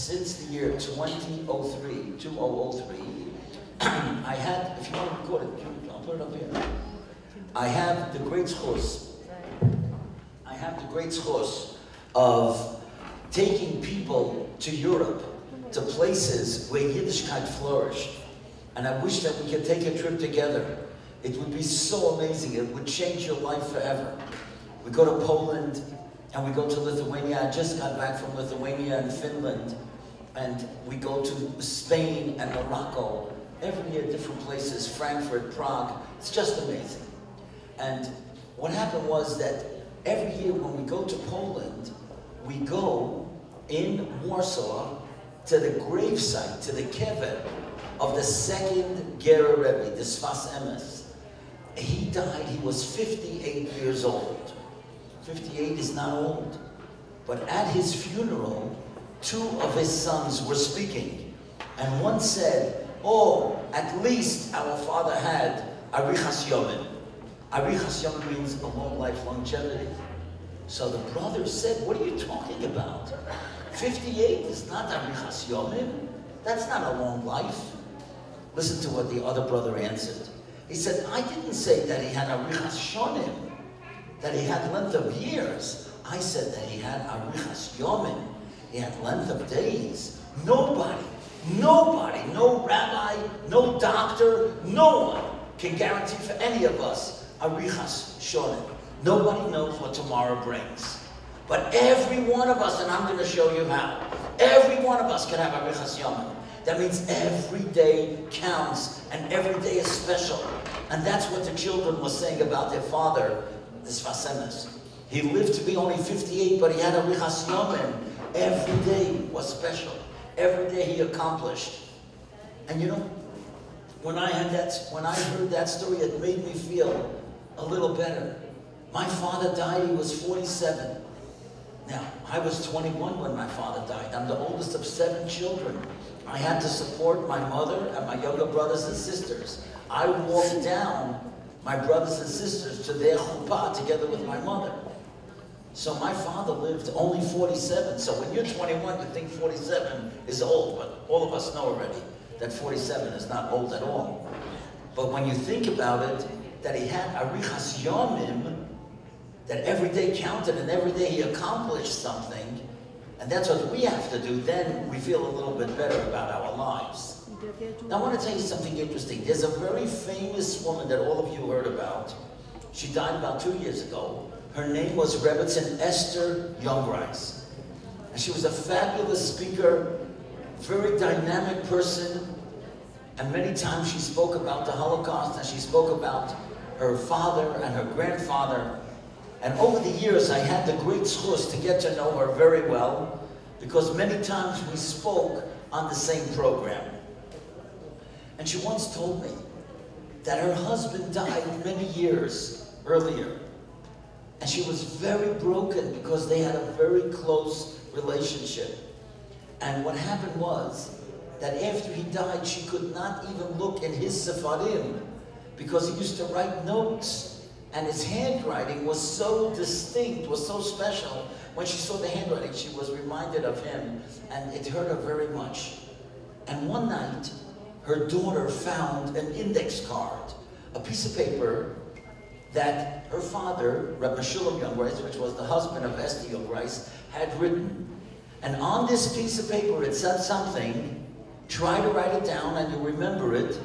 since the year 2003, I had, if you want to record it, I'll put it up here. I have the great schos. I have the great schos of taking people to Europe, to places where Yiddishkeit flourished. And I wish that we could take a trip together. It would be so amazing. It would change your life forever. We go to Poland and we go to Lithuania. I just got back from Lithuania and Finland. And we go to Spain and Morocco. Every year, different places, Frankfurt, Prague. It's just amazing. And what happened was that every year when we go to Poland, we go in Warsaw to the gravesite, to the kever of the second Gera Rebbe, the Sfas Emes. He died, he was 58 years old. 58 is not old. But at his funeral, 2 of his sons were speaking. And one said, oh, at least our father had Arichas Yomim. Arichas Yomim means a long life, longevity. So the brother said, what are you talking about? 58 is not Arichas Yomim. That's not a long life. Listen to what the other brother answered. He said, I didn't say that he had Arichas Shonim, that he had length of years. I said that he had Arichas Yomim. He had length of days. Nobody, no rabbi, no doctor, no one can guarantee for any of us Arichas Shonim. Nobody knows what tomorrow brings. But every one of us, and I'm going to show you how, every one of us can have Arichas Yomim. That means every day counts and every day is special. And that's what the children were saying about their father, the Sfas Emes. He lived to be only 58, but he had Arichas Yomim. Every day was special. Every day he accomplished. And you know, when I heard that story, it made me feel a little better. My father died, he was 47. Now, I was 21 when my father died. I'm the oldest of 7 children. I had to support my mother and my younger brothers and sisters. I walked down my brothers and sisters to their chuppah together with my mother. So my father lived only 47. So when you're 21, you think 47 is old, but all of us know already that 47 is not old at all. But when you think about it, that he had Arichas Yomim, that every day counted and every day he accomplished something, and that's what we have to do, then we feel a little bit better about our lives. Now I want to tell you something interesting. There's a very famous woman that all of you heard about. She died about 2 years ago. Her name was Rebbetzin Esther Youngreis. And she was a fabulous speaker, very dynamic person, and many times she spoke about the Holocaust, and she spoke about her father and her grandfather. And over the years, I had the great chus to get to know her very well, because many times we spoke on the same program. And she once told me that her husband died many years earlier. And she was very broken because they had a very close relationship. And what happened was that after he died, she could not even look in his sefarim because he used to write notes. And his handwriting was so distinct, was so special. When she saw the handwriting, she was reminded of him, and it hurt her very much. And one night, her daughter found an index card, a piece of paper that her father, Ramat Shalom, which was the husband of Esther Youngreis, had written. And on this piece of paper, it said something. Try to write it down, and you'll remember it.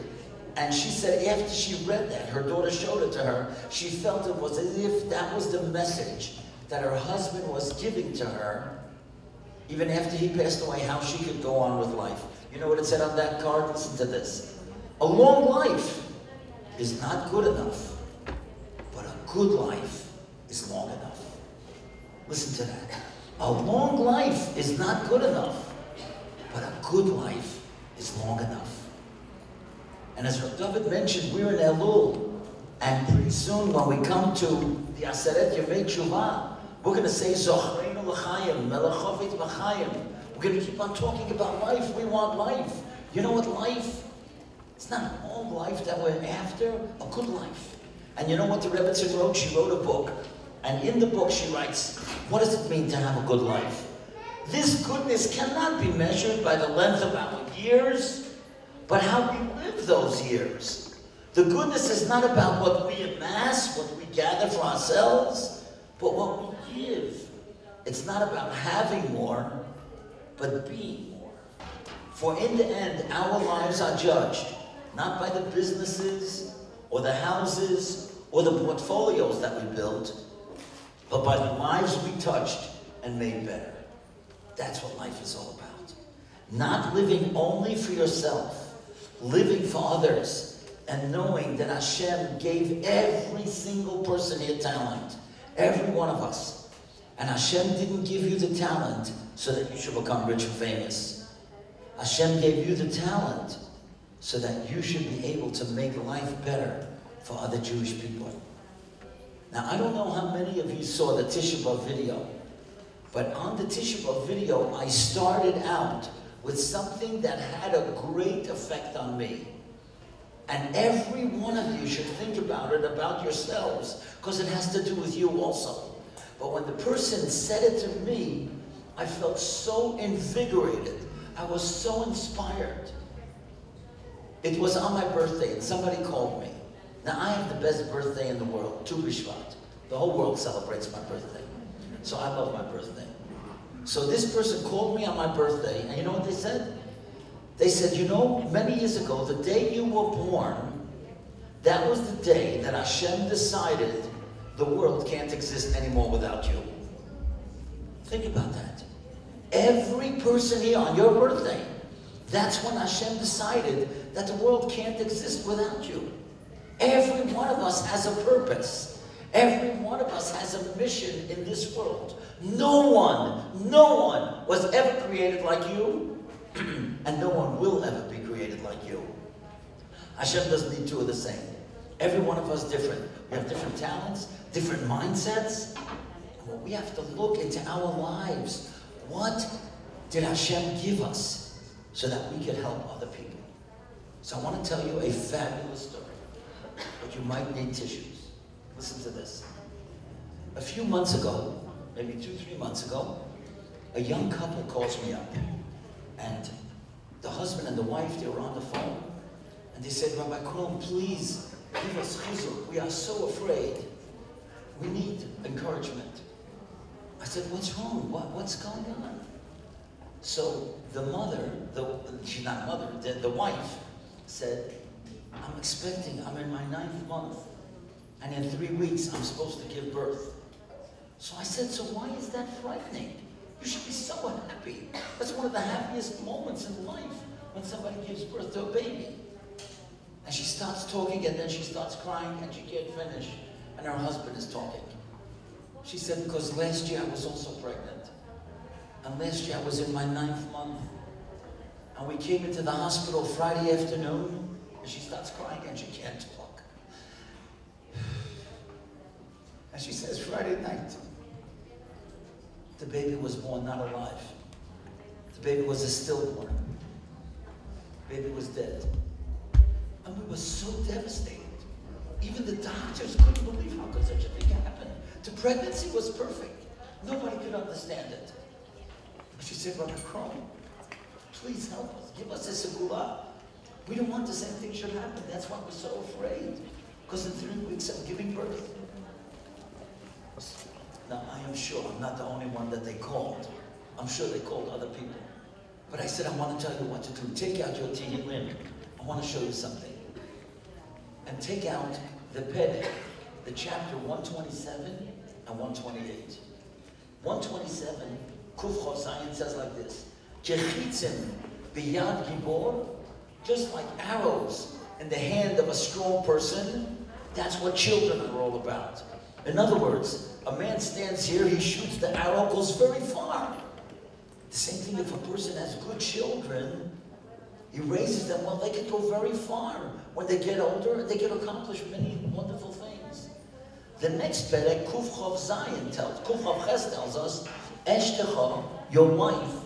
And she said after she read that, her daughter showed it to her, she felt it was as if that was the message that her husband was giving to her, even after he passed away, how she could go on with life. You know what it said on that card? Listen to this. A long life is not good enough, but a good life is long enough. Listen to that. A long life is not good enough, but a good life is long enough. And as David mentioned, we're in Elul, and pretty soon when we come to the Aseret Yemei Tshuva, we're going to say Zochreinu L'chaim, Melachovit B'chaim. We're going to keep on talking about life. We want life. You know what life? It's not a long life that we're after, a good life. And you know what the Rebbetzin wrote? She wrote a book, and in the book she writes, what does it mean to have a good life? This goodness cannot be measured by the length of our years, but how we live those years. The goodness is not about what we amass, what we gather for ourselves, but what we give. It's not about having more, but being more. For in the end, our lives are judged, not by the businesses, or the houses, or the portfolios that we built, but by the lives we touched and made better. That's what life is all about. Not living only for yourself, living for others, and knowing that Hashem gave every single person here talent, every one of us. And Hashem didn't give you the talent so that you should become rich and famous. Hashem gave you the talent so that you should be able to make life better for other Jewish people. Now, I don't know how many of you saw the Tisha B'Av video, but on the Tisha B'Av video, I started out with something that had a great effect on me. And every one of you should think about it, about yourselves, because it has to do with you also. But when the person said it to me, I felt so invigorated. I was so inspired. It was on my birthday, and somebody called me. Now, I have the best birthday in the world, Tu B'Shvat. The whole world celebrates my birthday. So I love my birthday. So this person called me on my birthday, and you know what they said? They said, you know, many years ago, the day you were born, that was the day that Hashem decided the world can't exist anymore without you. Think about that. Every person here on your birthday, that's when Hashem decided that the world can't exist without you. Every one of us has a purpose. Every one of us has a mission in this world. No one was ever created like you, and no one will ever be created like you. Hashem doesn't need two of the same. Every one of us is different. We have different talents, different mindsets. And we have to look into our lives. What did Hashem give us so that we could help other people? So I want to tell you a fabulous story, but you might need tissues. Listen to this. A few months ago, maybe 2-3 months ago, a young couple calls me up, and the husband and the wife, they were on the phone, and they said, Rabbi Krohn, please give us chizuk. We are so afraid. We need encouragement. I said, what's wrong? What's going on? So the mother, she's not a mother, the wife said, I'm in my 9th month, and in 3 weeks I'm supposed to give birth. So I said, so why is that frightening? You should be so happy. That's one of the happiest moments in life, when somebody gives birth to a baby. And she starts talking, and then she starts crying, and she can't finish, and her husband is talking. She said, because last year I was also pregnant. And last year I was in my 9th month. And we came into the hospital Friday afternoon, and she starts crying, and she can't talk. And she says, Friday night, the baby was born not alive. The baby was a stillborn. The baby was dead. And we were so devastated. Even the doctors couldn't believe how could such a thing happen. The pregnancy was perfect. Nobody could understand it. She said, Rabbi Krohn, please help us. Give us a segula. We don't want the same thing should happen. That's why we're so afraid. Because in 3 weeks I'm giving birth. Now, I am sure I'm not the only one that they called. I'm sure they called other people. But I said, I want to tell you what to do. Take out your Tehillim. I want to show you something. And take out the Pedek, the chapter 127 and 128. 127, Kuf Chosayin says like this. Jechitzim biyad gibor, just like arrows in the hand of a strong person, that's what children are all about. In other words, a man stands here, he shoots, the arrow goes very far. The same thing if a person has good children, he raises them, well, they can go very far. When they get older, they can accomplish many wonderful things. The next Perek, Kuf Chav Zayin Kuf Chav Ches tells us, Eshtecha, your wife,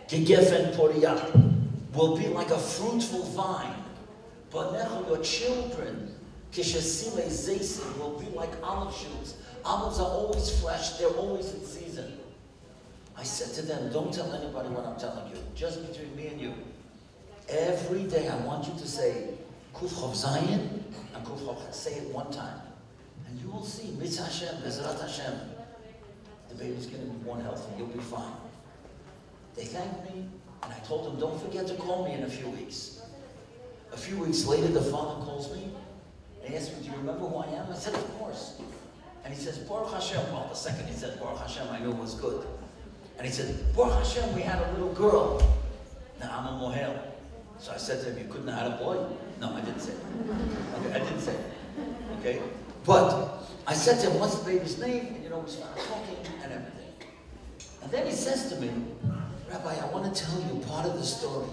Gegefen Poriyah, will be like a fruitful vine. Banecha, your children, Kishasile Zaysin, will be like olive shoots. Olives are always fresh, they're always in season. I said to them, don't tell anybody what I'm telling you, just between me and you. Every day I want you to say, Kuf Chov Zayin and Kuf Chov Ches. Say it one time. And you will see, Mitzvah Hashem, Bezrat Hashem, the baby's going to be born healthy, you'll be fine. They thanked me, and I told them, don't forget to call me in a few weeks. A few weeks later, the father calls me, and he asked me, do you remember who I am? I said, of course. And he says, Baruch Hashem. Well, the second he said, Baruch Hashem, I knew it was good. And he said, Baruch Hashem, we had a little girl. Now, I'm a mohel. So I said to him, you couldn't have had a boy? No, I didn't say it. Okay, I didn't say it. Okay? But I said to him, what's the baby's name? And we started talking and everything. And then he says to me, Rabbi, I want to tell you part of the story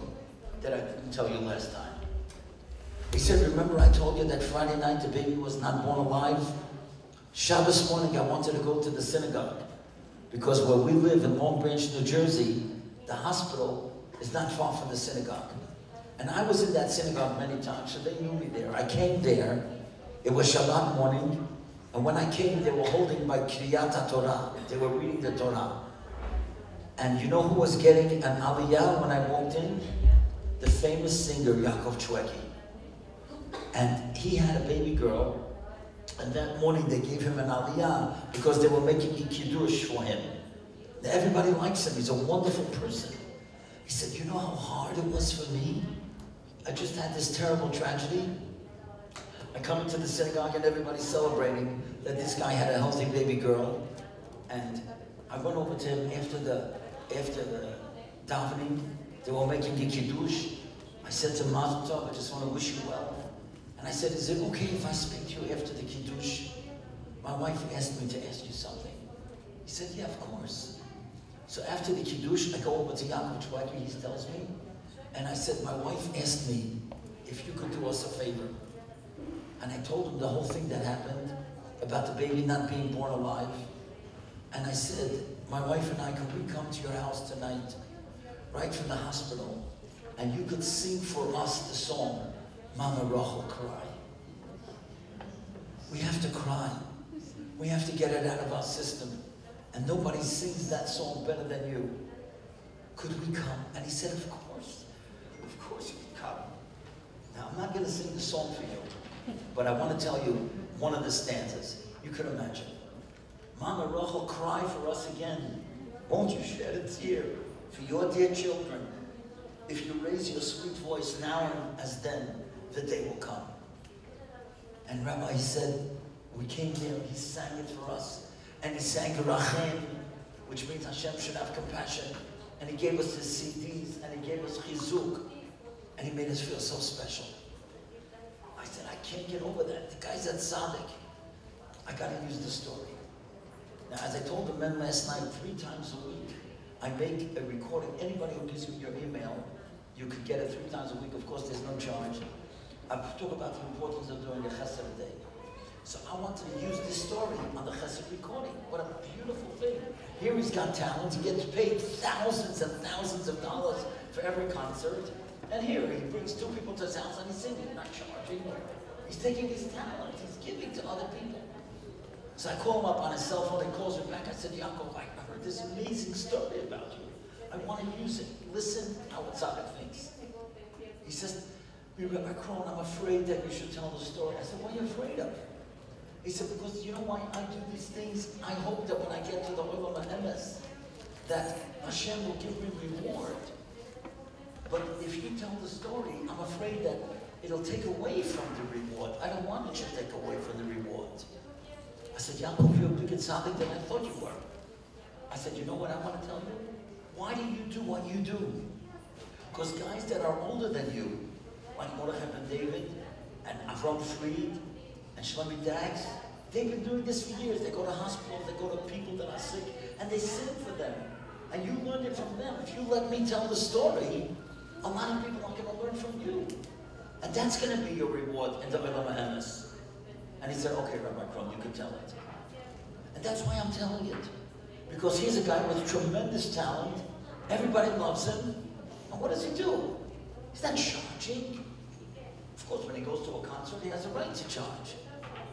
that I didn't tell you last time. He said, remember I told you that Friday night the baby was not born alive? Shabbos morning I wanted to go to the synagogue because where we live in Long Branch, New Jersey, the hospital is not far from the synagogue. And I was in that synagogue many times, so they knew me there. I came there, it was Shabbat morning, and when I came, they were holding my Kriyat HaTorah. They were reading the Torah. And you know who was getting an aliyah when I walked in? The famous singer, Yaakov Chweki. And he had a baby girl, and that morning they gave him an aliyah because they were making a kiddush for him. Now, everybody likes him, he's a wonderful person. He said, you know how hard it was for me? I just had this terrible tragedy. I come into the synagogue and everybody's celebrating that this guy had a healthy baby girl. And I went over to him after the davening. They were making a kiddush. I said to him, Mazel Tov, I just want to wish you well. And I said, is it okay if I speak to you after the kiddush? My wife asked me to ask you something. He said, yeah, of course. So after the kiddush, I go over to Yaakov Chwaki, he tells me, and I said, my wife asked me if you could do us a favor. And I told him the whole thing that happened about the baby not being born alive. And I said, my wife and I, could we come to your house tonight, right from the hospital, and you could sing for us the song, Mama Rachel Cry. We have to cry. We have to get it out of our system. And nobody sings that song better than you. Could we come? And he said, of course you can come. Now, I'm not going to sing the song for you, but I want to tell you one of the stanzas. You can imagine. Mama Rachel, cry for us again. Won't you shed a tear for your dear children? If you raise your sweet voice now and as then, the day will come. And Rabbi said, we came there, he sang it for us. And he sang Rachem, which means Hashem should have compassion. And he gave us his CDs, and he gave us Chizuk. And he made us feel so special. I said, I can't get over that. The guy's at Tzaddik. I got to use the story. Now, as I told the men last night, 3 times a week, I make a recording. Anybody who gives me your email, you could get it 3 times a week. Of course, there's no charge. I talk about the importance of doing a chesed a day. So I wanted to use this story on the chesed recording. What a beautiful thing. Here he's got talent. He gets paid thousands and thousands of dollars for every concert. And here he brings 2 people to his house and he's singing, not charging. He's taking his talent. He's giving to other people. So I call him up on his cell phone. He calls me back. I said, Yaakov, I heard this amazing story about you. I want to use it. Listen how Tzaddik thinks. He says, Rabbi Krohn, I'm afraid that you should tell the story. I said, what are you afraid of? He said, because you know why I do these things? I hope that when I get to the Olam HaEmes, that Hashem will give me reward. But if you tell the story, I'm afraid that it'll take away from the reward. I don't want it to take away from the reward. I said, Yaakov, you're a bigger tzaddik than I thought you were. I said, you know what I want to tell you? Why do you do what you do? Because guys that are older than you, like Mordechai ben David, and Avram Fried, and Shlomi Dags, they've been doing this for years. They go to hospitals, they go to people that are sick, and they sing for them. And you learned it from them. If you let me tell the story, a lot of people are going to learn from you. And that's going to be your reward in the Olam HaEmes. And he said, okay, Rabbi Krohn, you can tell it. And that's why I'm telling it. Because he's a guy with tremendous talent. Everybody loves him. And what does he do? He's not charging. Of course, when he goes to a concert, he has a right to charge.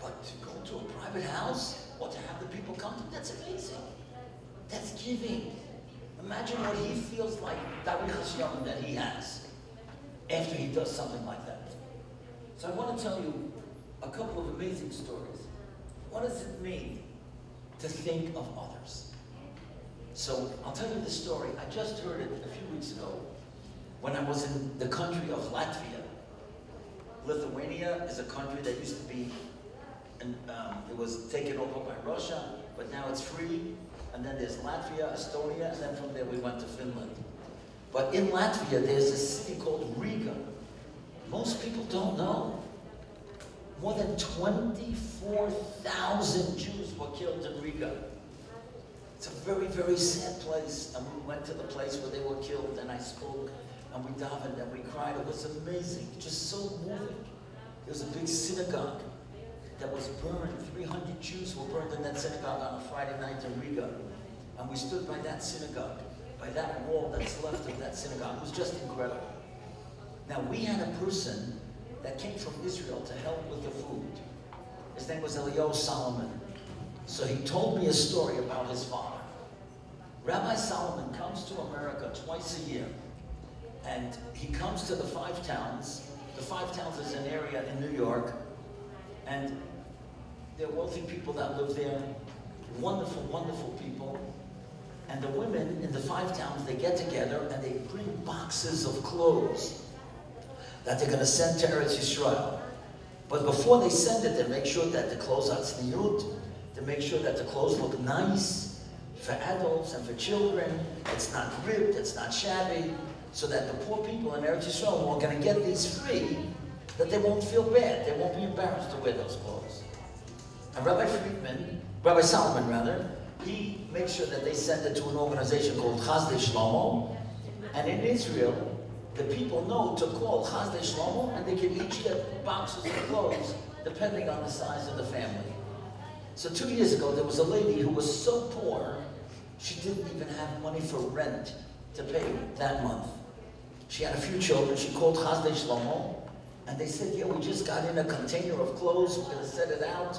But to go to a private house, or to have the people come to, that's amazing. That's giving. Imagine what he feels like, that he has, after he does something like that. So I want to tell you a couple of amazing stories. What does it mean to think of others? So I'll tell you the story. I just heard it a few weeks ago when I was in the country of Latvia. Lithuania is a country that used to be, it was taken over by Russia, but now it's free. And then there's Latvia, Estonia, and then from there we went to Finland. But in Latvia, there's a city called Riga. Most people don't know. More than 24,000 Jews were killed in Riga. It's a very, very sad place. And we went to the place where they were killed, and I spoke, and we davened, and we cried. It was amazing, just so moving. There was a big synagogue that was burned. 300 Jews were burned in that synagogue on a Friday night in Riga. And we stood by that synagogue, by that wall that's left of that synagogue. It was just incredible. Now, we had a person that came from Israel to help with the food. His name was Solomon. So he told me a story about his father. Rabbi Solomon comes to America twice a year, and he comes to the Five Towns. The Five Towns is an area in New York, and there are wealthy people that live there, wonderful, wonderful people. And the women in the Five Towns, they get together and they bring boxes of clothes that they're going to send to Eretz Yisrael. But before they send it, they make sure that the clothes are tzniut, they make sure that the clothes look nice for adults and for children. It's not ripped, it's not shabby, so that the poor people in Eretz Yisrael who are going to get these free, that they won't feel bad, they won't be embarrassed to wear those clothes. And Rabbi Solomon rather, he makes sure that they send it to an organization called Chazdei Shlomo. And in Israel, the people know to call Chazdei Shlomo, and they can each get boxes of clothes depending on the size of the family. So 2 years ago, there was a lady who was so poor, she didn't even have money for rent to pay that month. She had a few children. She called Chazdei Shlomo, and they said, yeah, we just got in a container of clothes, we're going to set it out.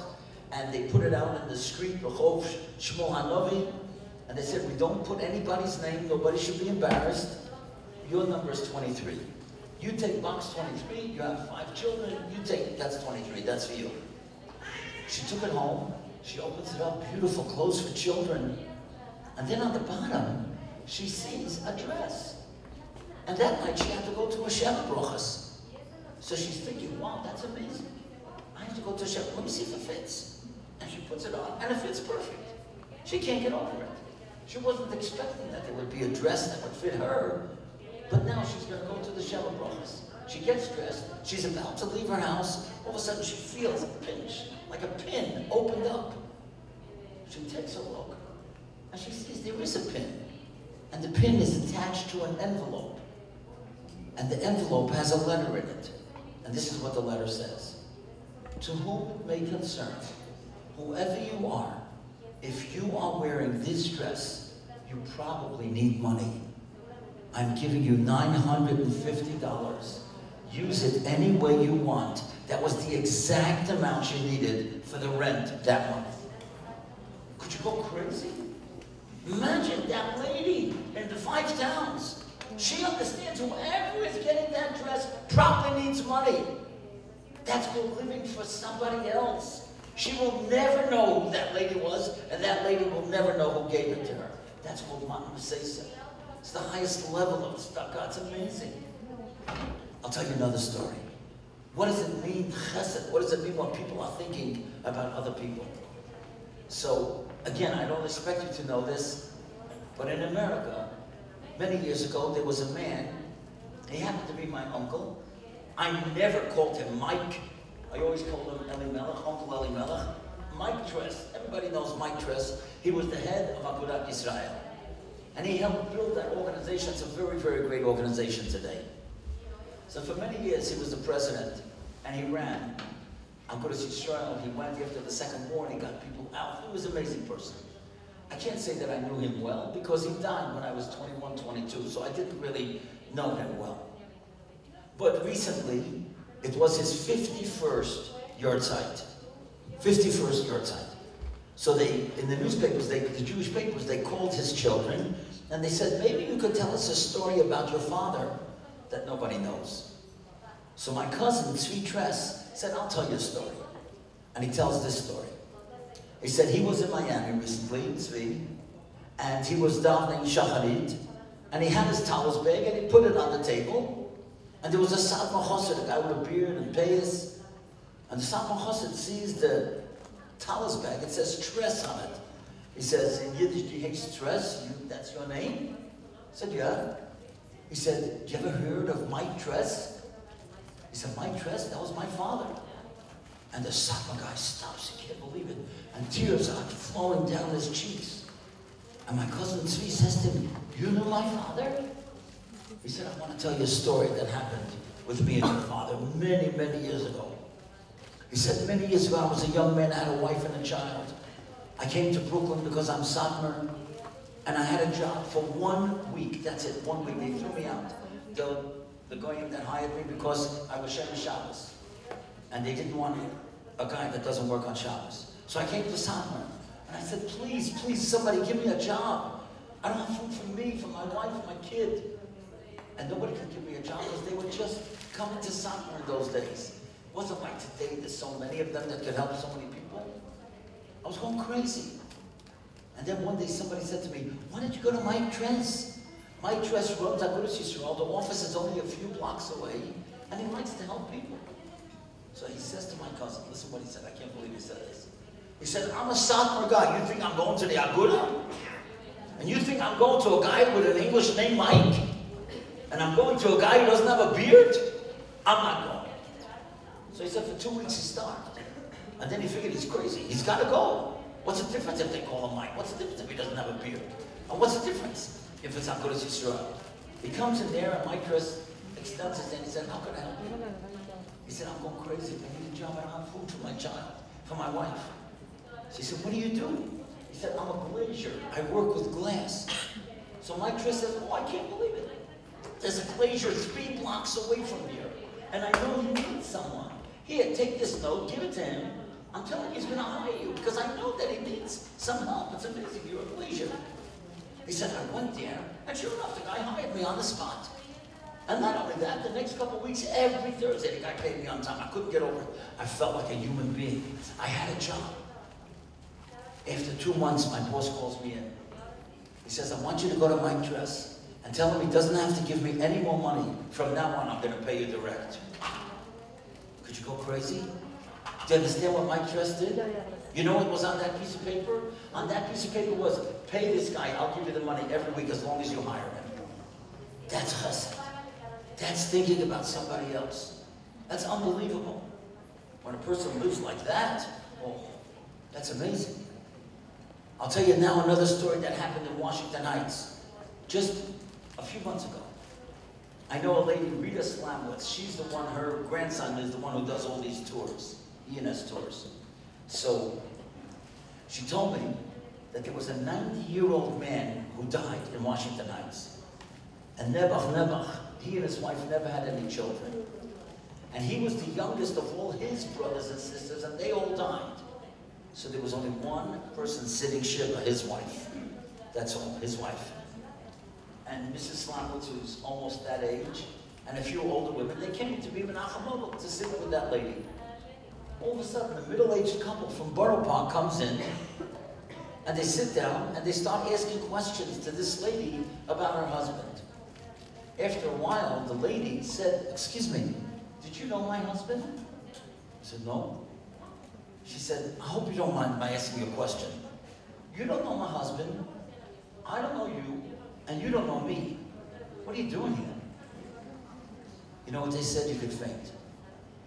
And they put it out in the street, Rehov Shmuel Hanovi, and they said, we don't put anybody's name, nobody should be embarrassed. Your number is 23. You take box 23, you have 5 children, you take, that's 23, that's for you. She took it home, she opens it up, beautiful clothes for children. And then on the bottom, she sees a dress. And that night she had to go to a Sheva Brochas. So she's thinking, wow, that's amazing. I have to go to Sheva, let me see if it fits. And she puts it on, and it fits perfect. She can't get over it. She wasn't expecting that there would be a dress that would fit her, but now she's going to go to the Sheva Brochas. She gets dressed, she's about to leave her house, all of a sudden she feels a pinch, like a pin opened up. She takes a look, and she sees there is a pin, and the pin is attached to an envelope, and the envelope has a letter in it, and this is what the letter says. To whom it may concern, whoever you are, if you are wearing this dress, you probably need money. I'm giving you $950. Use it any way you want. That was the exact amount she needed for the rent that month. Could you go crazy? Imagine that lady in the Five Towns. She understands whoever is getting that dress probably needs money. That's called living for somebody else. She will never know who that lady was, and that lady will never know who gave it to her. That's called Matan B'Seisa. It's the highest level of tzedakah. It's amazing. I'll tell you another story. What does it mean, chesed? What does it mean when people are thinking about other people? So, again, I don't expect you to know this, but in America, many years ago, there was a man, he happened to be my uncle. I never called him Mike. I always called him Eli Melech, Uncle Eli Melech. Mike Tress, everybody knows Mike Tress. He was the head of Agudat Yisrael. And he helped build that organization. It's a very, very great organization today. So for many years, he was the president, and he ran Agudat Yisrael. He went after the Second War, and he got people out. He was an amazing person. I can't say that I knew him well, because he died when I was 21, 22, so I didn't really know him well. But recently, it was his 51st yahrzeit. 51st yahrzeit. So they, in the newspapers, the Jewish papers, they called his children, and they said, maybe you could tell us a story about your father that nobody knows. So my cousin, Tzvi Tress, said, I'll tell you a story. And he tells this story. He said he was in Miami recently, Tzvi, and he was davening Shacharit, and he had his talis bag, and he put it on the table, and there was a Satmar Chosed, a guy with a beard and payas, and the Satmar Chosed sees the talis bag, it says Tress on it. He says, in Yiddish, do you hate Tress? That's your name? I said, yeah. He said, you ever heard of Mike Tress? He said, Mike Tress? That was my father. And the Satmar guy stops, he can't believe it, and tears are flowing down his cheeks. And my cousin Tzvi says to him, you knew my father? He said, I want to tell you a story that happened with me and your father many, many years ago. He said, many years ago, I was a young man, I had a wife and a child. I came to Brooklyn because I'm Satmar, and I had a job for 1 week. That's it, 1 week. They threw me out. The goyim that hired me because I was Shem Shabbos. And they didn't want a guy that doesn't work on Shabbos. So I came to Satmar, and I said, please, please, somebody give me a job. I don't have food for me, for my wife, for my kid. And nobody could give me a job because they were just coming to Satmar in those days. It wasn't like today, there's so many of them that could help so many people. I was going crazy. And then one day somebody said to me, why don't you go to Mike Tress? Mike Tress runs Agudas Yisrael. The office is only a few blocks away, and he likes to help people. So he says to my cousin, listen what he said, I can't believe he said this. He said, I'm a Satmar guy. You think I'm going to the Aguda? And you think I'm going to a guy with an English name, Mike? And I'm going to a guy who doesn't have a beard? I'm not going. So he said for 2 weeks he started. And then he figured he's crazy. He's got to go. What's the difference if they call him Mike? What's the difference if he doesn't have a beard? And what's the difference if it's Agudas Yisrael? He comes in there and Mike Tress extends his hand. He said, how can I help you? He said, I'm going crazy. I need a job. I don't have food for my child, for my wife. So he said, what do you do? He said, I'm a glazier. I work with glass. So Mike Tress says, oh, I can't believe it. There's a glazier 3 blocks away from here. And I know you need someone. Here, take this note, give it to him. I'm telling you, he's going to hire you because I know that he needs some help. It's amazing. You're a glazier. He said, I went there, and sure enough, the guy hired me on the spot. And not only that, the next couple of weeks, every Thursday, the guy paid me on time. I couldn't get over it. I felt like a human being. I had a job. After 2 months, my boss calls me in. He says, I want you to go to Mike Tress and tell him he doesn't have to give me any more money. From now on, I'm going to pay you direct. Could you go crazy? Do you understand what Mike Tress did? You know what was on that piece of paper? On that piece of paper was, pay this guy, I'll give you the money every week as long as you hire him. That's chesed. That's thinking about somebody else. That's unbelievable. When a person lives like that, oh, that's amazing. I'll tell you now another story that happened in Washington Heights just a few months ago. I know a lady, Rita Slamwitz. She's the one, her grandson is the one who does all these tours, ENS tours. So she told me that there was a 90-year-old man who died in Washington Heights. And Nebuch, he and his wife never had any children. And he was the youngest of all his brothers and sisters, and they all died. So there was only one person sitting Shiva, his wife. That's all, his wife. And Mrs. Slamwitz, who's almost that age, and a few older women, they came to be Menachem to sit with that lady. All of a sudden, a middle-aged couple from Borough Park comes in, and they sit down, and they start asking questions to this lady about her husband. After a while, the lady said, excuse me, did you know my husband? I said, no. She said, I hope you don't mind my asking you a question. You don't know my husband, I don't know you, and you don't know me. What are you doing here? You know what they said? You could faint.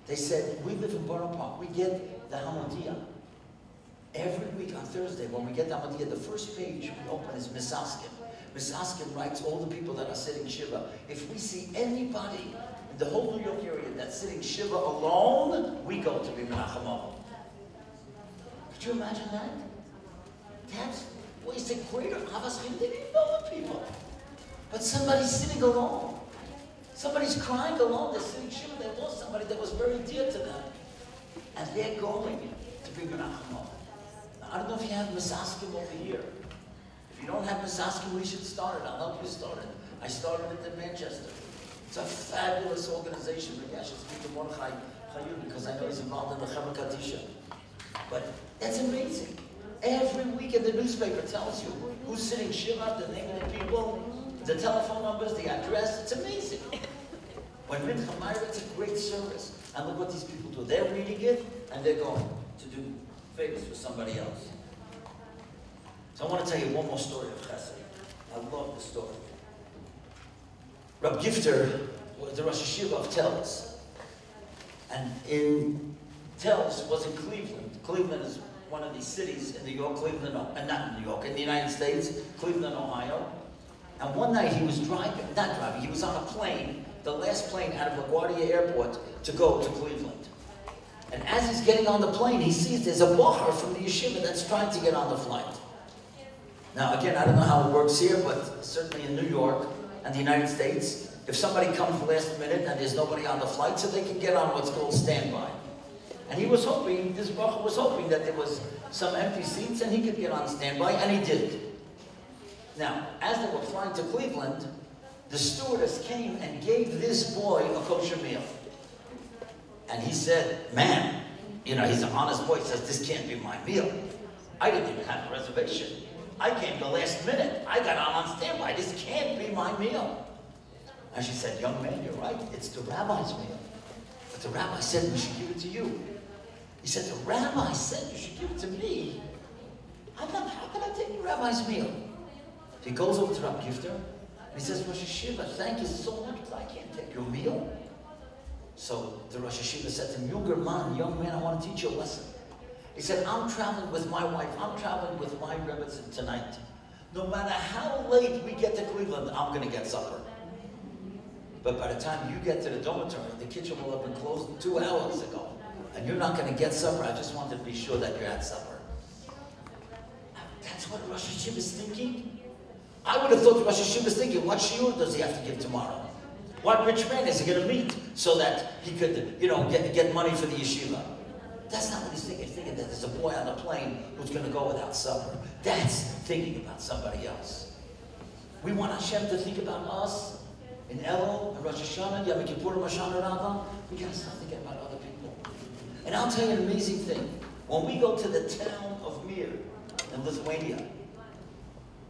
They said, we live in Borough Park. We get the Hamodia. Every week on Thursday, when we get the Hamodia, the first page we open is Misaskim. Misaskim writes all the people that are sitting Shiva. If we see anybody in the whole New York area that's sitting Shiva alone, we go to be Menachem. Could you imagine that? That's what you say, greater Avas Chim. They didn't know the people. But somebody's sitting alone. Somebody's crying alone. They're sitting Shiva. They lost somebody that was very dear to them. And they're going to be Menachem. Now, I don't know if you have Misaskim over here. If you don't have Misaskim, we should start it. I'll help you start it. I started it in Manchester. It's a fabulous organization. Maybe I should speak to Mordechai Chayud because I know he's involved in the Chama Kadisha. But that's amazing. Every week in the newspaper tells you who's sitting Shiva, the name of the people, the telephone numbers, the address. It's amazing. When Mincha Ma'ariv, it's a great service. And look what these people do. They're reading it and they're going to do favors for somebody else. So I want to tell you one more story of Chesed. I love the story. Rab Gifter was the Rosh Hashiva of Telz. And in Telz was in Cleveland. Cleveland is one of these cities in New York, Cleveland, not in New York, in the United States, Cleveland, Ohio. And one night he was he was on a plane, the last plane out of LaGuardia Airport to go to Cleveland. And as he's getting on the plane, he sees there's a bocher from the yeshiva that's trying to get on the flight. Now, again, I don't know how it works here, but certainly in New York and the United States, if somebody comes last minute and there's nobody on the flight, so they can get on what's called standby. And he was hoping, this bocher was hoping that there was some empty seats and he could get on standby, and he did. Now, as they were flying to Cleveland, the stewardess came and gave this boy a kosher meal. And he said, man, you know, he's an honest boy, he says, this can't be my meal. I didn't even have a reservation. I came the last minute. I got on standby. This can't be my meal. And she said, young man, you're right. It's the rabbi's meal. But the rabbi said we should give it to you. He said, the rabbi said you should give it to me. How can I take the rabbi's meal? So he goes over to Rab Gifter, and he says, Rosh Hashiva, thank you so much, but I can't take your meal. So the Rosh Hashiva said to him, young man, I want to teach you a lesson. He said, I'm traveling with my wife, I'm traveling with my rebbetzin tonight. No matter how late we get to Cleveland, I'm going to get supper. But by the time you get to the dormitory, the kitchen will have been closed 2 hours ago. And you're not going to get supper. I just wanted to be sure that you're at supper. That's what Rosh Hashiva is thinking. I would have thought Rosh Hashiva is thinking, what shiur does he have to give tomorrow? What rich man is he going to meet so that he could, you know, get money for the yeshiva? That's not what he's thinking. He's thinking that there's a boy on the plane who's going to go without supper. That's thinking about somebody else. We want Hashem to think about us in Elul, and Rosh Hashanah, Yom Kippur, Mashana Rabbah. We got to start thinking about other people. And I'll tell you an amazing thing. When we go to the town of Mir in Lithuania,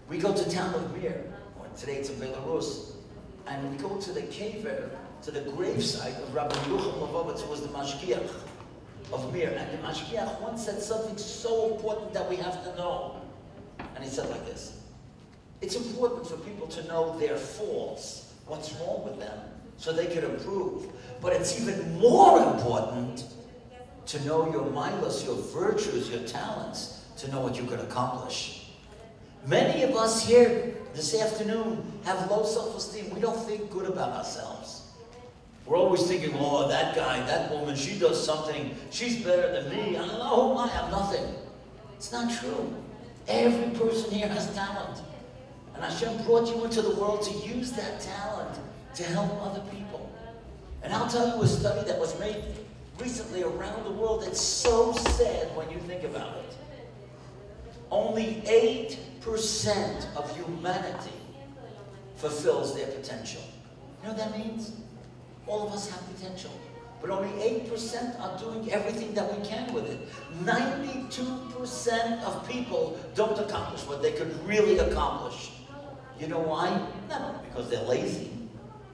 we go to town of Mir, or today it's in Belarus, and we go to the kever, to the gravesite of Rabbi Yerucham Levovitz, who was the mashgiach of Mir. And the mashgiach once said something so important that we have to know. And he said like this: it's important for people to know their faults, what's wrong with them, so they can improve. But it's even more important to know your milas, your virtues, your talents, to know what you could accomplish. Many of us here this afternoon have low self-esteem. We don't think good about ourselves. We're always thinking, oh, that guy, that woman, she does something, she's better than me. I don't know, I have nothing. It's not true. Every person here has talent. And Hashem brought you into the world to use that talent to help other people. And I'll tell you a study that was made recently around the world. It's so sad when you think about it. Only 8% of humanity fulfills their potential. You know what that means? All of us have potential, but only 8% are doing everything that we can with it. 92% of people don't accomplish what they could really accomplish. You know why? Not because they're lazy,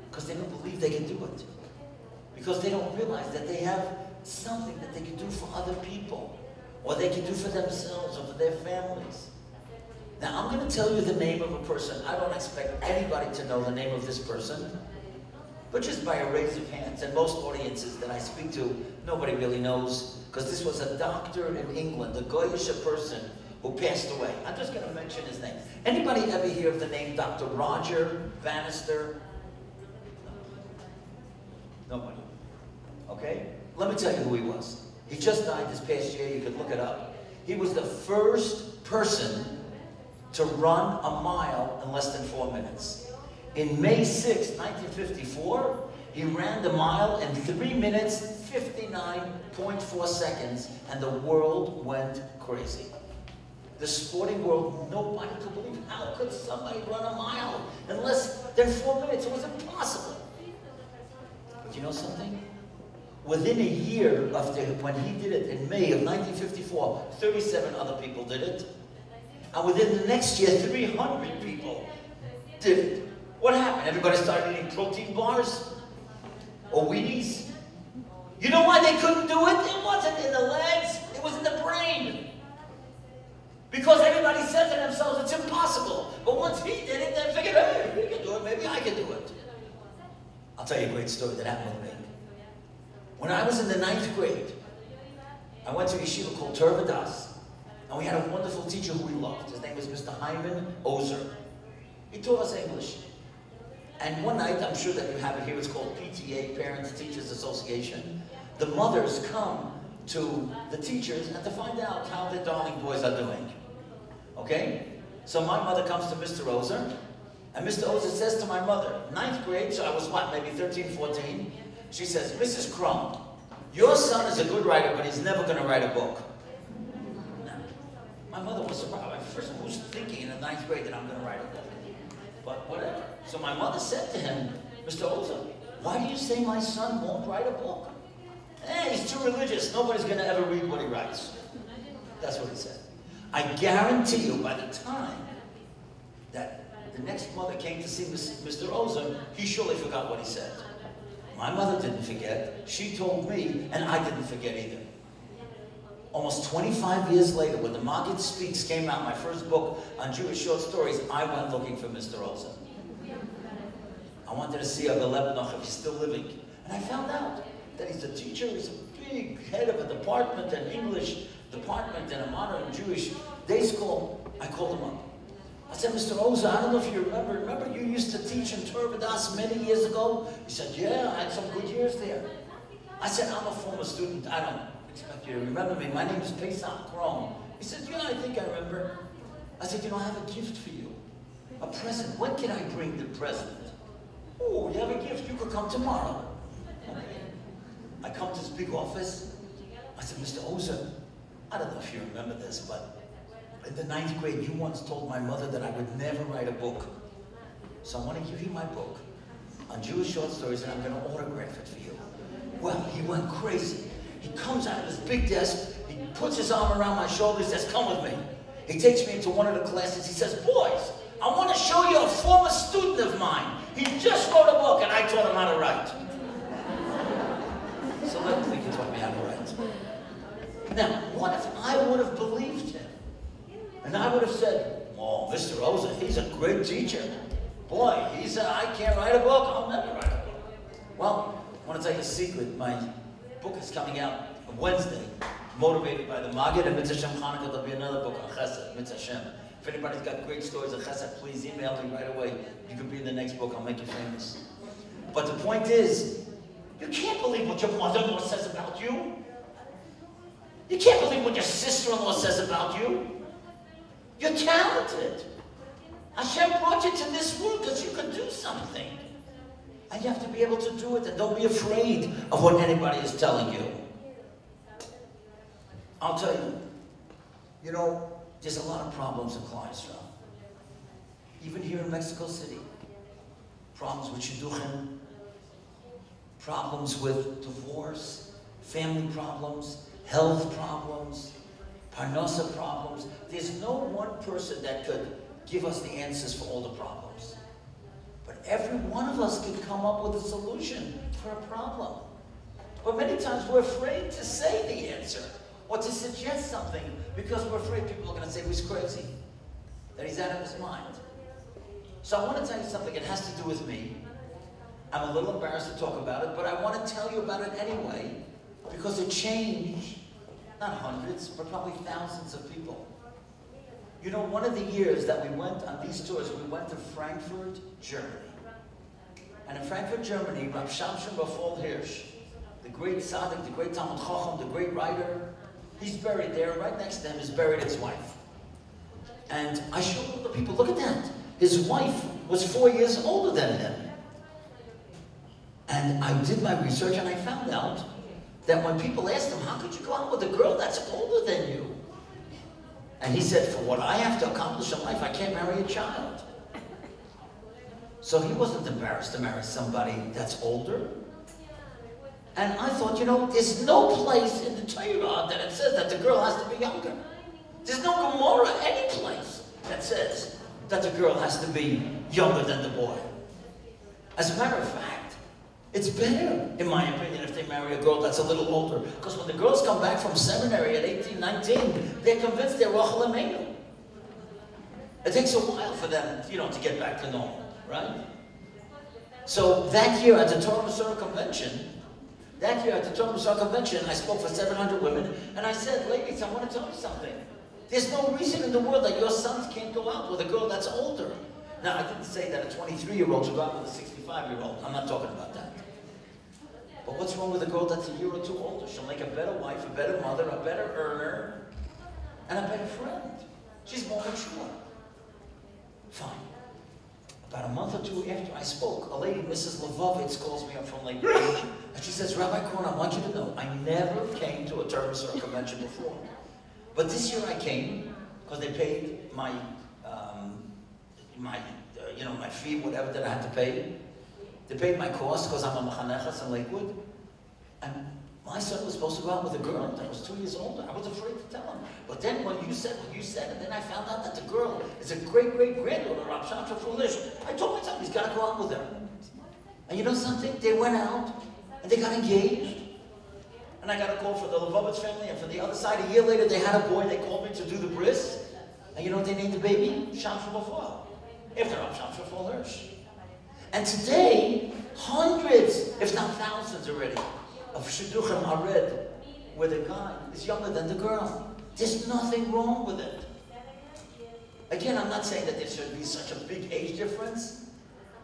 because they don't believe they can do it. Because they don't realize that they have something that they can do for other people, or they can do for themselves, or for their families. Now, I'm going to tell you the name of a person. I don't expect anybody to know the name of this person, but just by a raise of hands. And most audiences that I speak to, nobody really knows, because this was a doctor in England, a Goyish person who passed away. I'm just going to mention his name. Anybody ever hear of the name Dr. Roger Bannister? Nobody. Okay? Let me tell you who he was. He just died this past year. You could look it up. He was the first person to run a mile in less than 4 minutes. In May 6, 1954, he ran the mile in 3 minutes, 59.4 seconds, and the world went crazy. the sporting world, nobody could believe, how could somebody run a mile in less than 4 minutes? It was impossible. But you know something? Within a year after when he did it in May of 1954, 37 other people did it. And within the next year, 300 people did it. What happened? Everybody started eating protein bars or Wheaties. You know why they couldn't do it? It wasn't in the legs, it was in the brain. Because everybody said to themselves, it's impossible. But once he did it, they figured, hey, we can do it, maybe I can do it. I'll tell you a great story that happened with me. When I was in the 9th grade, I went to a yeshiva called Turvadas, and we had a wonderful teacher who we loved. His name was Mr. Hyman Ozer. He taught us English. And one night, I'm sure that you have it here, it's called PTA, Parents Teachers Association. The mothers come to the teachers and to find out how their darling boys are doing. Okay? So my mother comes to Mr. Ozer, and Mr. Ozer says to my mother, 9th grade, so I was what, maybe 13, 14? She says, Mrs. Krohn, your son is a good writer, but he's never going to write a book. Now, my mother was surprised. First of all, who's thinking in the 9th grade that I'm going to write a book? But whatever. So my mother said to him, Mr. Ozer, why do you say my son won't write a book? He's too religious. Nobody's going to ever read what he writes. That's what he said. I guarantee you, by the time that the next mother came to see Mr. Ozer, he surely forgot what he said. My mother didn't forget. She told me, and I didn't forget either. Almost 25 years later, when the Maggid Speaks came out, my first book on Jewish short stories, I went looking for Mr. Ozer. I wanted to see if he's still living. And I found out that he's a teacher, he's a big head of a department, an English department in a modern Jewish day school. I called him up. I said, Mr. Ozer, I don't know if you remember you used to teach in Turvadas many years ago? He said, yeah, I had some good years there. I said, I'm a former student. I don't expect you to remember me. My name is Paysach Krohn. He said, yeah, I think I remember. I said, you know, I have a gift for you. A present. When can I bring the present? Oh, you have a gift. You could come tomorrow. Okay. I come to his big office. I said, Mr. Ozer, I don't know if you remember this, but in the 9th grade, you once told my mother that I would never write a book. So I want to give you my book on Jewish short stories, and I'm going to autograph it for you. Well, he went crazy. He comes out of his big desk, he puts his arm around my shoulders, says, come with me. He takes me into one of the classes. He says, boys, I want to show you a former student of mine. He just wrote a book, and I taught him how to write. So let me think he taught me how to write. Now, what if I would have believed him? And I would have said, oh, Mr. Ozer, he's a great teacher. Boy, I can't write a book, I'll never write a book. Well, I want to tell you a secret. My book is coming out on Wednesday, motivated by the Maggid, and Mitzvah Shem Hanukkah, there'll be another book on Chesed, Mitzvah Shem. If anybody's got great stories of Chesed, please email me right away. You could be in the next book, I'll make you famous. But the point is, you can't believe what your mother-in-law says about you. You can't believe what your sister-in-law says about you. You're talented. Hashem brought you to this world because you can do something. And you have to be able to do it, and don't be afraid of what anybody is telling you. I'll tell you, you know, there's a lot of problems in Klal. Even here in Mexico City. Problems with shidduchim, problems with divorce, family problems, health problems, parnasa problems. There's no one person that could give us the answers for all the problems. But every one of us can come up with a solution for a problem. But many times we're afraid to say the answer or to suggest something because we're afraid people are going to say he's crazy, that he's out of his mind. So I want to tell you something. It has to do with me. I'm a little embarrassed to talk about it, but I want to tell you about it anyway because it changed, not hundreds, but probably thousands of people. You know, one of the years that we went on these tours, we went to Frankfurt, Germany. And in Frankfurt, Germany, Rav Shamshon Rafal Hirsch, the great tzaddik, the great Talmud Chacham, the great writer, he's buried there. Right next to him is buried his wife. And I showed all the people, look at that. His wife was 4 years older than him. And I did my research and I found out that when people asked him, how could you go out with a girl that's older than you? And he said, for what I have to accomplish in life, I can't marry a child. So he wasn't embarrassed to marry somebody that's older. And I thought, you know, there's no place in the Torah that it says that the girl has to be younger. There's no Gemara any place that says that the girl has to be younger than the boy. As a matter of fact, it's better, in my opinion, if they marry a girl that's a little older. Because when the girls come back from seminary at 18, 19, they're convinced they're Rachel Amenu. It takes a while for them, you know, to get back to normal, right? So that year at the Torah Masorah Convention, I spoke for 700 women, and I said, ladies, I want to tell you something. There's no reason in the world that your sons can't go out with a girl that's older. Now, I didn't say that a 23-year-old should go out with a 65-year-old. I'm not talking about that. But what's wrong with a girl that's a year or two older? She'll make a better wife, a better mother, a better earner, and a better friend. She's more mature. Fine. About a month or two after I spoke, a lady, Mrs. Levovitz, calls me up from Lake Ridge, and she says, Rabbi Krohn, I want you to know, I never came to a Torah Masorah convention before. But this year I came, because they paid my fee, whatever that I had to pay. They paid my cost, because I'm a Mechanechas in Lakewood. And my son was supposed to go out with a girl that was 2 years older. I was afraid to tell him. But then when you said what you said, and then I found out that the girl is a great-great-granddaughter of Ramat Shalom. I told myself, he's got to go out with her. And you know something? They went out, and they got engaged. And I got a call for the Levovitz family, and for the other side, a year later, they had a boy. They called me to do the bris. And you know what they named the baby? Sham Shabafah. After Sham Shabafah Hirsch. And today, hundreds, if not thousands already, of shidduchim are read where the guy is younger than the girl. There's nothing wrong with it. Again, I'm not saying that there should be such a big age difference.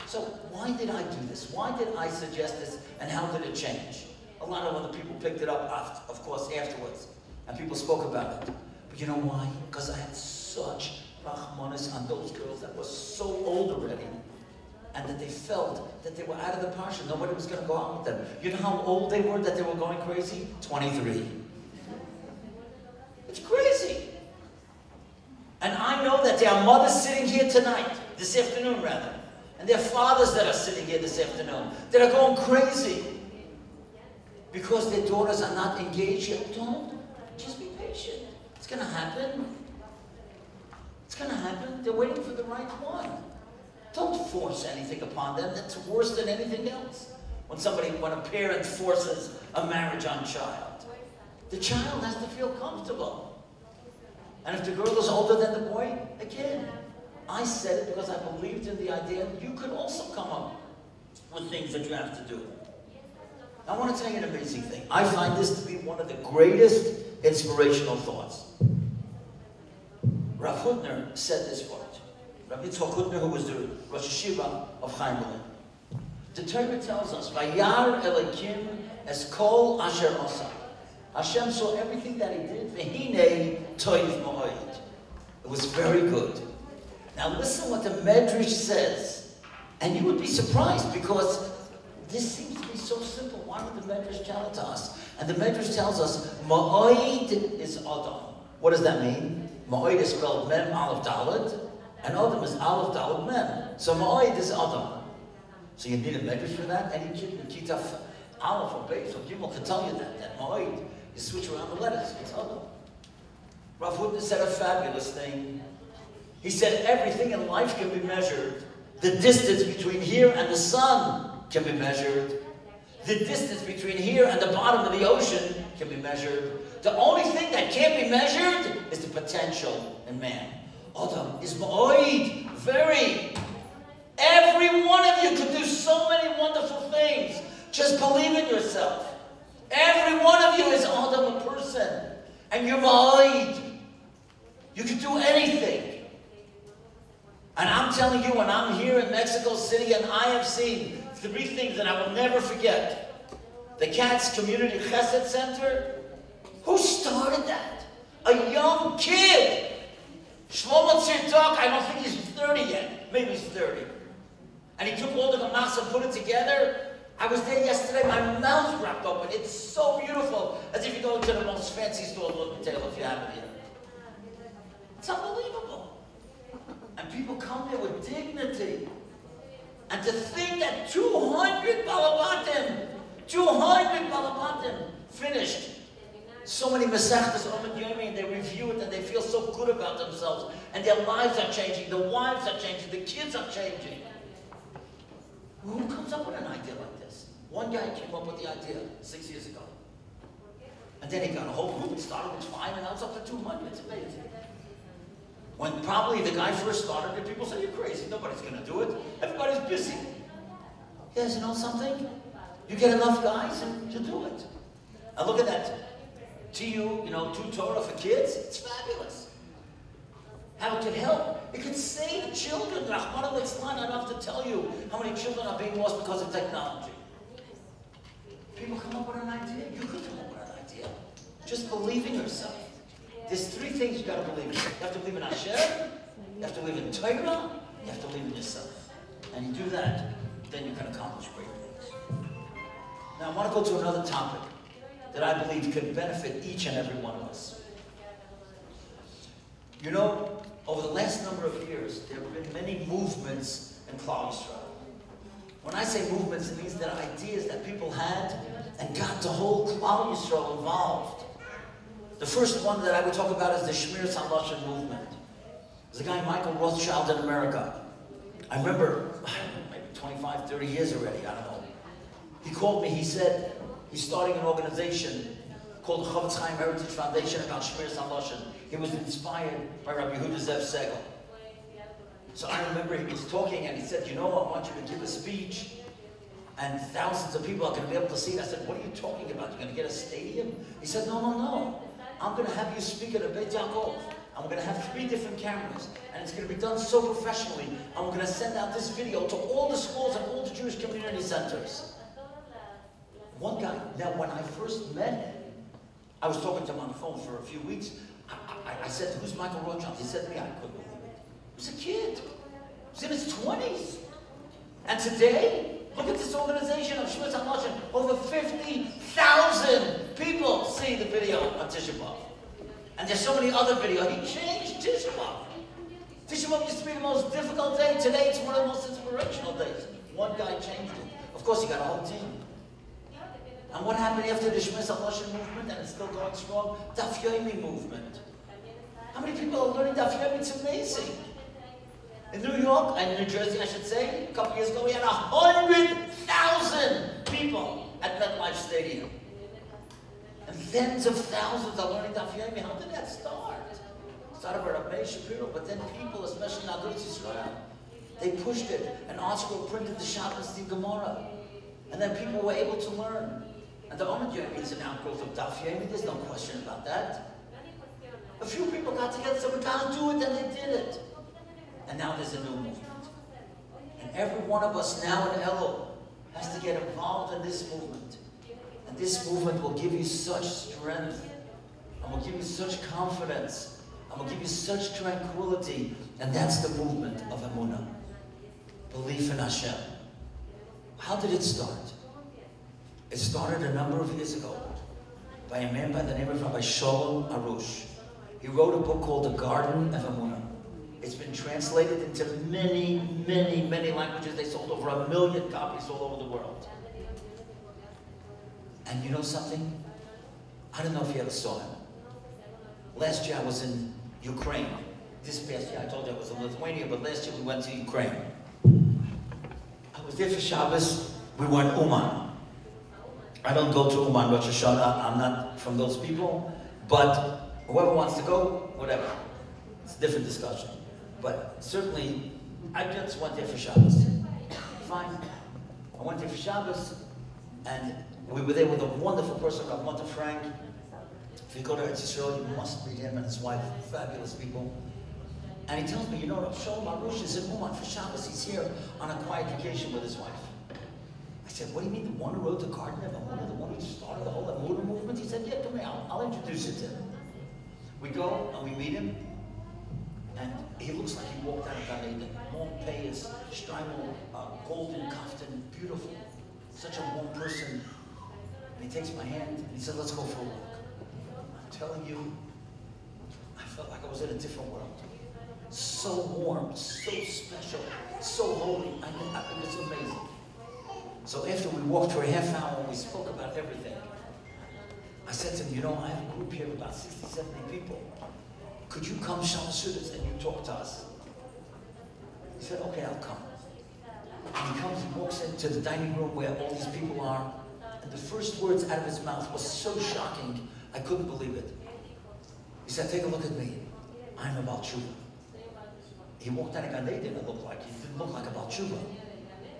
So why did I do this? Why did I suggest this? And how did it change? A lot of other people picked it up, of course, afterwards. And people spoke about it. But you know why? Because I had such rachmanis on those girls that were so old already. And that they felt that they were out of the parsha. Nobody was going to go out with them. You know how old they were that they were going crazy? 23. It's crazy. And I know that there are mothers sitting here tonight, this afternoon rather, and there are fathers that are sitting here this afternoon that are going crazy because their daughters are not engaged yet. Don't. Just be patient. It's going to happen. It's going to happen. They're waiting for the right one. Don't force anything upon them. That's worse than anything else. When a parent forces a marriage on a child, the child has to feel comfortable. And if the girl is older than the boy, again, I said it because I believed in the idea that you could also come up with things that you have to do. I want to tell you an amazing thing. I find this to be one of the greatest inspirational thoughts. Rav Hutner said this part. Rabbi Hutner, who was the Rosh Hashiva of Chaim Berlin. The Torah tells us, Vayar Elokim es kol asher osa. Hashem saw everything that he did. V'hinei toiv ma'oid. It was very good. Now listen what the Medrash says. And you would be surprised because this seems to be so simple. Why would the Medrash tell it to us? And the Medrash tells us, ma'oid is Adam. What does that mean? Ma'oid is spelled Mem Aleph Dalet. And Adam is Aleph Dalet Mem. So Ma'oid is Adam. So you need a Medrash for that? Any kid in Kitaf Aleph or Beis or Gimel can tell you that Ma'oid, you switch around the letters, it's Adam. Rav Hutner said a fabulous thing. He said everything in life can be measured. The distance between here and the sun can be measured. The distance between here and the bottom of the ocean can be measured. The only thing that can't be measured is the potential in man. Adam is ma'oid, very. Every one of you can do so many wonderful things. Just believe in yourself. Every one of you is Adam, a person. And you're ma'oid. You can do anything. And I'm telling you, when I'm here in Mexico City and I have seen 3 things that I will never forget. The Cats Community Chesed Center. Who started that? A young kid. Shlomo Tzirtok, I don't think he's 30 yet. Maybe he's 30. And he took all the Hamas and put it together. I was there yesterday, my mouth wrapped open. It's so beautiful. As if you go to the most fancy store, look at if you have it here. It's unbelievable. And people come there with dignity. And to think that 200 balabatim finished so many mesechtas and they review it and they feel so good about themselves. And their lives are changing, the wives are changing, the kids are changing. Who comes up with an idea like this? One guy came up with the idea 6 years ago. And then he got a whole group. It started with 5 and now it's up to 200. It's amazing. When probably the guy first started it, people said, you're crazy. Nobody's going to do it. Everybody's busy. Yes, you know something? You get enough guys to do it. And look at that. TU, Tu Torah for kids. It's fabulous. How it can help. It can save children. Rahman al-Islam, I don't have to tell you how many children are being lost because of technology. People come up with an idea. You could come up with an idea. Just believe in yourself. There's 3 things you got to believe in. You have to believe in Hashem, you have to believe in Torah, you have to believe in yourself. And you do that, then you can accomplish great things. Now I want to go to another topic that I believe could benefit each and every one of us. You know, over the last number of years, there have been many movements in Klal Yisrael. When I say movements, it means that ideas that people had and got the whole Klal Yisrael involved. The first one that I would talk about is the Shmiras HaLashon movement. There's a guy, Michael Rothschild in America. I remember, maybe 25, 30 years already, I don't know. He called me, he said, he's starting an organization called the Chavetz Chaim Heritage Foundation about Shmiras HaLashon. He was inspired by Rabbi Yehuda Zev Segal. So I remember he was talking and he said, you know, I want you to give a speech and thousands of people are going to be able to see it. I said, what are you talking about? You're going to get a stadium? He said, no. I'm going to have you speak at a Beit Yaakov. I'm going to have 3 different cameras. And it's going to be done so professionally. I'm going to send out this video to all the schools and all the Jewish community centers. One guy, now when I first met him, I was talking to him on the phone for a few weeks. I said, who's Michael Rothschild? He said to me, I couldn't believe it. He was a kid. He was in his 20s. And today, look at this organization of Shmiras HaLashon. Over 50,000 people see the video on Tisha B'Av. And there's so many other videos. He changed Tisha B'Av. Tisha B'Av used to be the most difficult day. Today, it's one of the most inspirational days. One guy changed it. Of course, he got a whole team. And what happened after the Shmiras HaLashon movement, and it's still going strong? Daf Yomi movement. How many people are learning Daf Yomi? It's amazing. In New York, and New Jersey, I should say, a couple years ago, we had 100,000 people at MetLife Stadium. And tens of thousands are learning Daf Yomi. How did that start? It started by Rabbi Shapiro, but then people, especially in Agudas Yisrael, they pushed it. An article printed the Shabbos the Gemara. And then people were able to learn. And the Omer Yomi is an outgrowth of Daf Yomi. There's no question about that. A few people got together and said, we got to do it, and they did it. And now there's a new movement. And every one of us now in Elul has to get involved in this movement. And this movement will give you such strength, and will give you such confidence, and will give you such tranquility. And that's the movement of Emunah. Belief in Hashem. How did it start? It started a number of years ago by a man by the name of Rabbi Shalom Arush. He wrote a book called The Garden of Emunah. It's been translated into many, many, many languages. They sold over 1 million copies all over the world. And you know something? I don't know if you ever saw him. Last year I was in Ukraine. This past year I told you I was in Lithuania, but last year we went to Ukraine. I was there for Shabbos. We were in Uman. I don't go to Uman Rosh Hashanah. I'm not from those people. But whoever wants to go, whatever. It's a different discussion. But certainly, I just went there for Shabbos. Fine. I went there for Shabbos, and we were there with a wonderful person, Ramat Frank. If you go to Eretz Yisrael, you must meet him and his wife, fabulous people. And he tells me, you know, Rav Shalom Arush is in Uman for Shabbos. He's here on a quiet vacation with his wife. I said, what do you mean, the one who wrote the Garden of Emunah, the one who started the whole Emunah movement? He said, yeah, come here, I'll introduce you to him. We go and we meet him, and he looks like he walked out of Gan Eden. Long payas, streimel, golden kaftan, beautiful. Such a warm person. And he takes my hand and he said, let's go for a walk. I'm telling you, I felt like I was in a different world. So warm, so special, so holy. It was amazing. So after we walked for a half hour and we spoke about everything, I said to him, you know, I have a group here of about 60, 70 people. Could you come, Shalom, and you talk to us? He said, okay, I'll come. And he comes and walks into the dining room where all these people are, and the first words out of his mouth was so shocking, I couldn't believe it. He said, take a look at me. I'm a Baal Tshuva. He walked out and they didn't look like, he didn't look like a Baal Tshuva.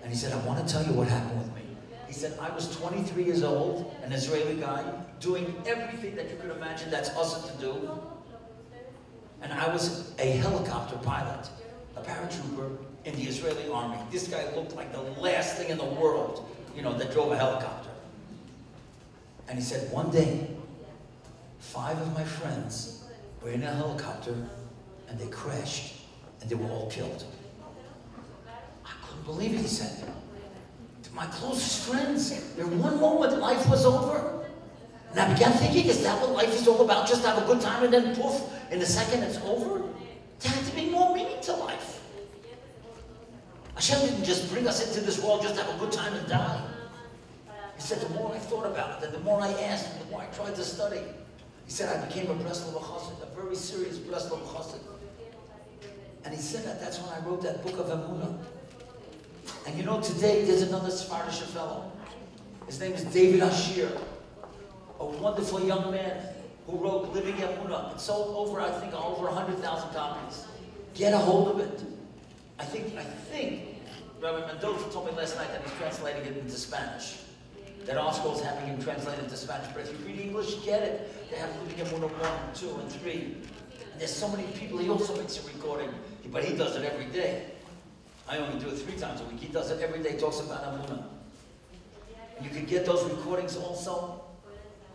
And he said, I want to tell you what happened with me. He said, I was 23 years old, an Israeli guy, doing everything that you could imagine that's us to do. And I was a helicopter pilot, a paratrooper in the Israeli army. This guy looked like the last thing in the world, you know, that drove a helicopter. And he said, one day, 5 of my friends were in a helicopter and they crashed and they were all killed. I couldn't believe it, he said. My closest friends, in one moment life was over. And I began thinking, is that what life is all about? Just have a good time and then poof, in a second it's over? There had to be more meaning to life. Hashem didn't just bring us into this world just to have a good time and die. He said, the more I thought about it, and the more I asked, and the more I tried to study, he said, I became a Breslov Chassid, a very serious Breslov Chassid. And he said that that's when I wrote that book of Emunah. And you know, today there's another Sephardish fellow. His name is David Ashir, a wonderful young man who wrote Living Emunah. It sold over, I think, over 100,000 copies. Get a hold of it. I think Rabbi Mendoza told me last night that he's translating it into Spanish. That article is having him translate it into Spanish. But if you read English, get it. They have Living Emunah 1, 2, and 3. And there's so many people. He also makes a recording, but he does it every day. I only do it 3 times a week. He does it every day, talks about Emunah. And you can get those recordings also,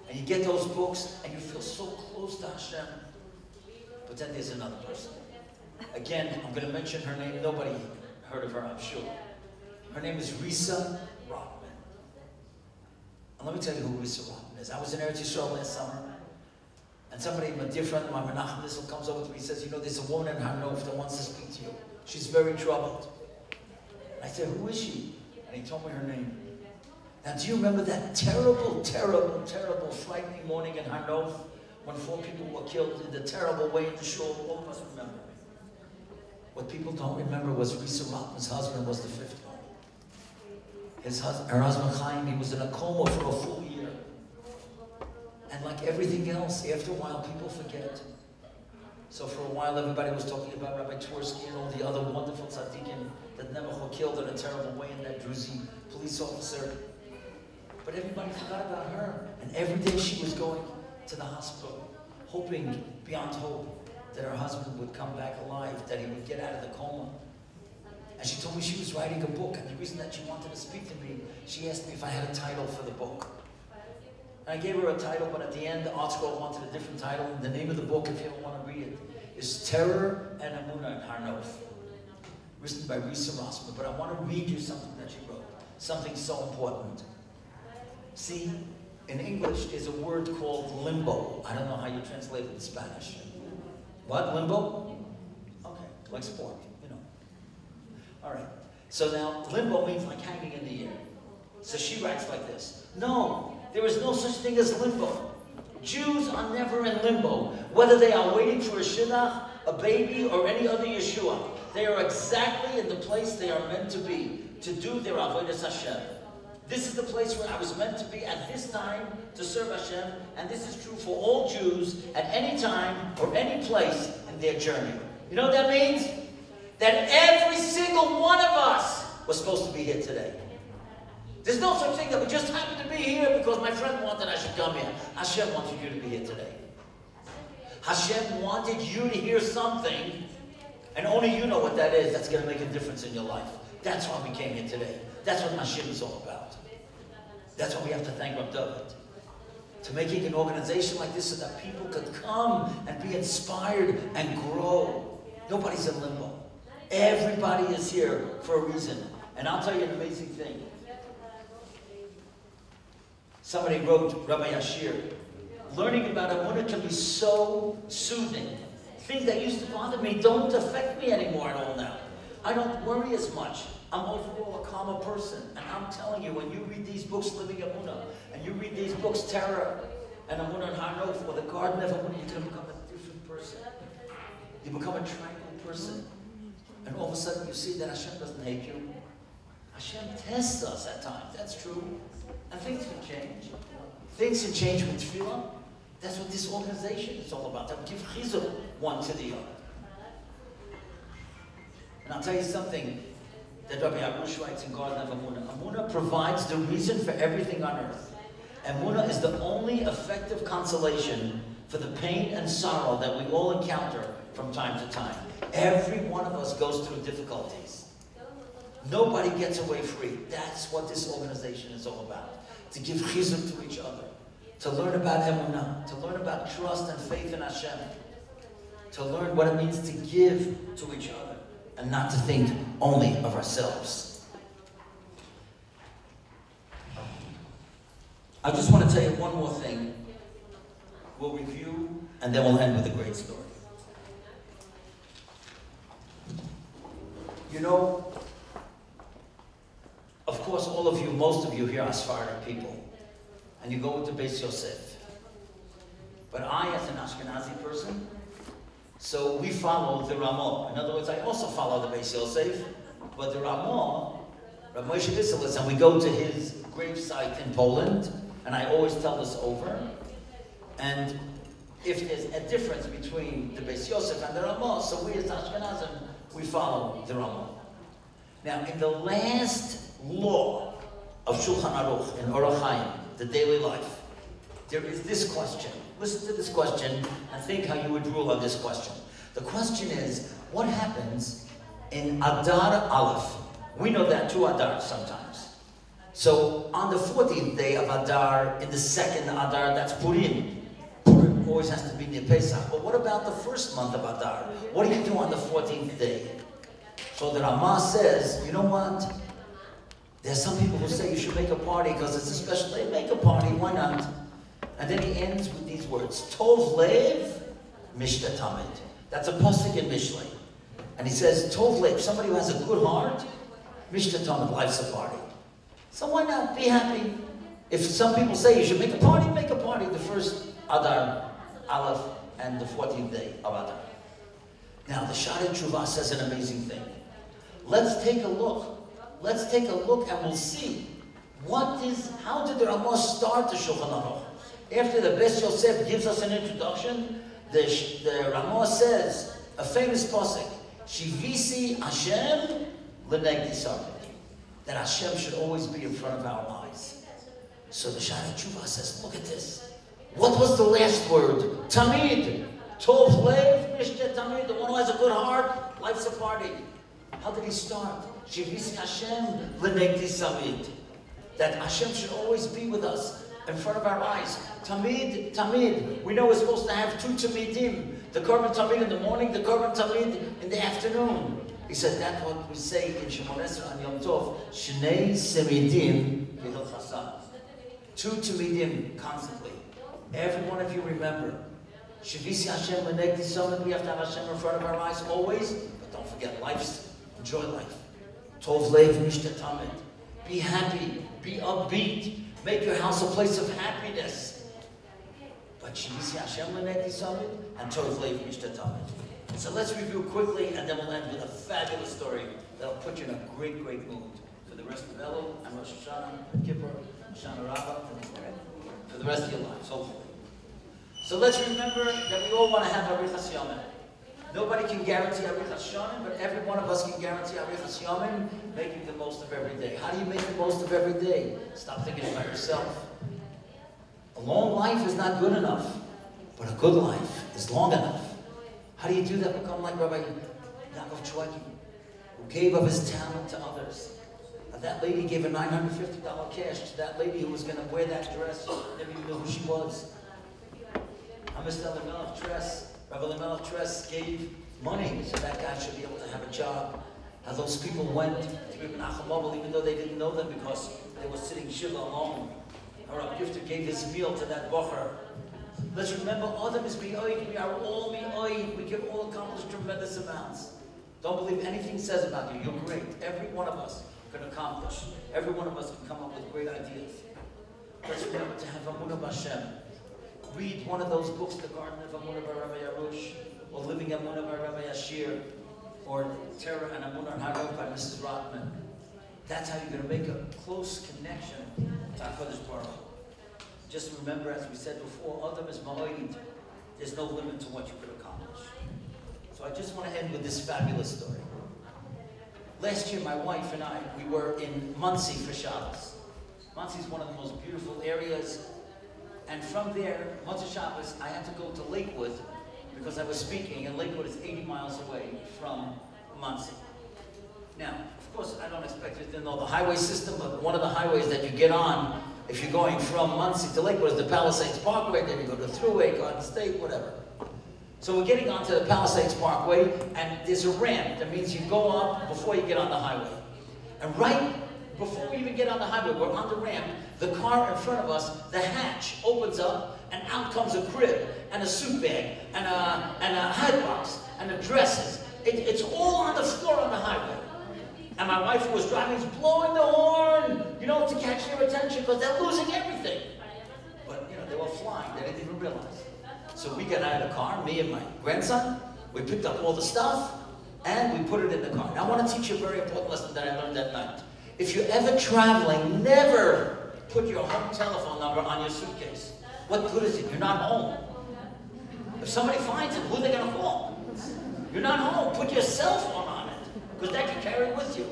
and you get those books, and you feel so close to Hashem. But then there's another person. Again, I'm going to mention her name. Nobody heard of her, I'm sure. Her name is Risa Rothman. And let me tell you who Risa Rothman is. I was in Eretz Yisrael last summer, and somebody, my dear friend of mine, Menachem Nissel, comes over to me and says, you know, there's a woman in Hanover that wants to speak to you. She's very troubled. I said, who is she? And he told me her name. Now, do you remember that terrible, terrible, terrible, frightening morning in Hanover when 4 people were killed in the terrible way in the shul? All of us remember. What people don't remember was Risa Rothman's husband was the 5th one. Her husband Chaim, he was in a coma for a full year. And like everything else, after a while, people forget. So for a while, everybody was talking about Rabbi Twersky and all the other wonderful tzaddikim that never were killed in a terrible way in that Druzy police officer. But everybody forgot about her. And every day she was going to the hospital, hoping beyond hope that her husband would come back alive, that he would get out of the coma. And she told me she was writing a book, and the reason that she wanted to speak to me, she asked me if I had a title for the book. And I gave her a title, but at the end, the article wanted a different title. And the name of the book, if you ever want to read it, is Terror and Emunah in Har-Nof, written by Risa Rothman. But I want to read you something that she wrote, something so important. See, in English, there's a word called limbo. I don't know how you translate it in Spanish. What? Limbo? Okay, like sport, you know. All right. So now, limbo means like hanging in the air. So she writes like this. No, there is no such thing as limbo. Jews are never in limbo, whether they are waiting for a shidduch, a baby, or any other Yeshua. They are exactly in the place they are meant to be, to do their avodas Hashem. This is the place where I was meant to be at this time to serve Hashem, and this is true for all Jews at any time or any place in their journey. You know what that means? That every single one of us was supposed to be here today. There's no such thing that we just happen to be here because my friend wanted I should come here. Hashem wanted you to be here today. Hashem wanted you to hear something, and only you know what that is that's going to make a difference in your life. That's why we came here today. That's what Nashim is all about. That's why we have to thank Rav David. To making an organization like this so that people could come and be inspired and grow. Nobody's in limbo. Everybody is here for a reason. And I'll tell you an amazing thing. Somebody wrote, Rabbi Ashir, learning about Emunah can be so soothing. Things that used to bother me don't affect me anymore at all now. I don't worry as much. I'm overall a calmer person. And I'm telling you, when you read these books, Living Emunah, and you read these books, Terror, and Emunah and Hanof, or The Garden of Emunah, you're going to become a different person. You become a tranquil person. And all of a sudden you see that Hashem doesn't hate you. Hashem tests us at times, that's true. And things can change. Things can change with tefillah. That's what this organization is all about. They'll give chizuk one to the other. And I'll tell you something that Rabbi Arush writes in Garden of Emunah. Emunah provides the reason for everything on earth. Emunah is the only effective consolation for the pain and sorrow that we all encounter from time to time. Every one of us goes through difficulties. Nobody gets away free. That's what this organization is all about. To give chizuk to each other. To learn about emunah. To learn about trust and faith in Hashem. To learn what it means to give to each other. And not to think only of ourselves. I just want to tell you one more thing. We'll review and then we'll end with a great story. You know, of course, all of you, most of you here are Sephardic people. And you go with the Beis Yosef. But I, as an Ashkenazi person, so we follow the Ramah. In other words, I also follow the Beis Yosef. But the Ramah, Rav Moshe Visselis, and we go to his gravesite in Poland. And I always tell this over. And if there's a difference between the Beis Yosef and the Ramah, so we as Ashkenazim, we follow the Ramah. Now, in the last law of Shulchan Aruch, in Orach Chaim, the daily life, there is this question. Listen to this question and think how you would rule on this question. The question is, what happens in Adar Aleph? We know that two Adar sometimes. So, on the 14th day of Adar, in the second Adar, that's Purim. Purim always has to be near Pesach. But what about the first month of Adar? What do you do on the 14th day? So the Ramah says, you know what? There's some people who say you should make a party because it's a special day. Make a party, why not? And then he ends with these words, Tov Lev Mishta Tamid. That's a pasuk in Mishlei. And he says, Tov Lev, somebody who has a good heart, Mishta Tamid, life's a party. So why not? Be happy. If some people say you should make a party the first Adar Aleph and the 14th day of Adar. Now the Shari Tshuva says an amazing thing. Let's take a look. Let's take a look and we'll see how did the Ramah start the Shulchan Aruch? After the Beis Yosef gives us an introduction, the Ramah says, a famous pasuk, Shivisi Hashem l'negdi sarvit. That Hashem should always be in front of our eyes. So the Shari Tshuva says, look at this. What was the last word? Tamid. Tov Lev Mishte Tamid. The one who has a good heart, life's a party. How did he start? Shivisi Hashem l'negdi sarvit. That Hashem should always be with us, in front of our eyes. Tamid, Tamid. We know we're supposed to have two Tamidim. The Korban Tamid in the morning, the Korban Tamid in the afternoon. He said that's what we say in Shemon Esrei on Yom Tov. Shnei Semidim V'Hil Chasam. Two Tamidim constantly. Every one of you remember. Shivisi Hashem l'negdi sarvit. We have to have Hashem in front of our eyes always. But don't forget, enjoy life. Tov Lev Mishta Tamid. Be happy. Be upbeat. Make your house a place of happiness. But Shivisi Hashem l'negdi sarvit and Tov Lev Mishta Tamid. So let's review quickly and then we'll end with a fabulous story that'll put you in a great, great mood for the rest of Elul and Rosh Hashanah, Kippur, Shana Rabbah, for the rest of your lives, hopefully. So let's remember that we all want to have Arichas Yomim. Nobody can guarantee Arichas Yomim, but every one of us can guarantee Arichas Yomim, making the most of every day. How do you make the most of every day? Stop thinking about yourself. A long life is not good enough, but a good life is long enough. How do you do that? Become like Rabbi Yaakov Chweki, who gave of his talent to others. And that lady gave a $950 cash to that lady who was going to wear that dress. Never even knew who she was. Mr. Elimelech Tress, Rabbi Elimelech Tress gave money so that guy should be able to have a job. How those people went to Ibn Achimov, even though they didn't know them because they were sitting Shiva alone. Or Rabbi Gifter gave his meal to that bocher. Let's remember, Adam is mi'oid. We are all mi'oid. We can all accomplish tremendous amounts. Don't believe anything says about you. You're great. Every one of us can accomplish. Every one of us can come up with great ideas. Let's remember to have Amunah B'Hashem. Read one of those books, The Garden of Amunah by Rabbi Yarush, or Living Amunah by Rabbi Yashir, or Terror and Amunah and Harov by Mrs. Rotman. That's how you're going to make a close connection to HaKadosh Baruch Hu. Just remember, as we said before, Adam is ma'oid. There's no limit to what you could accomplish. So I just want to end with this fabulous story. Last year, my wife and I, we were in Monsey for Shabbos. Monsey is one of the most beautiful areas. And from there, Motzei Shabbos, I had to go to Lakewood because I was speaking, and Lakewood is 80 miles away from Monsey. Now, of course, I don't expect you to know the highway system, but one of the highways that you get on, if you're going from Monsey to Lakewood, is the Palisades Parkway, then you go to the Thruway, Garden State, whatever. So we're getting onto the Palisades Parkway, and there's a ramp. That means you go up before you get on the highway. And right before we even get on the highway, we're on the ramp, the car in front of us, the hatch opens up, and out comes a crib, and a suit bag, and a hat box, and the dresses. It's all on the floor on the highway. And my wife, who was driving, is blowing the horn, you know, to catch their attention, because they're losing everything. But, you know, they were flying. They didn't even realize. So we got out of the car, me and my grandson. We picked up all the stuff, and we put it in the car. Now, I want to teach you a very important lesson that I learned that night. If you're ever traveling, never put your home telephone number on your suitcase. What good is it? You're not home. If somebody finds it, who are they going to call? You're not home. Put your cell phone on it, because that can carry with you.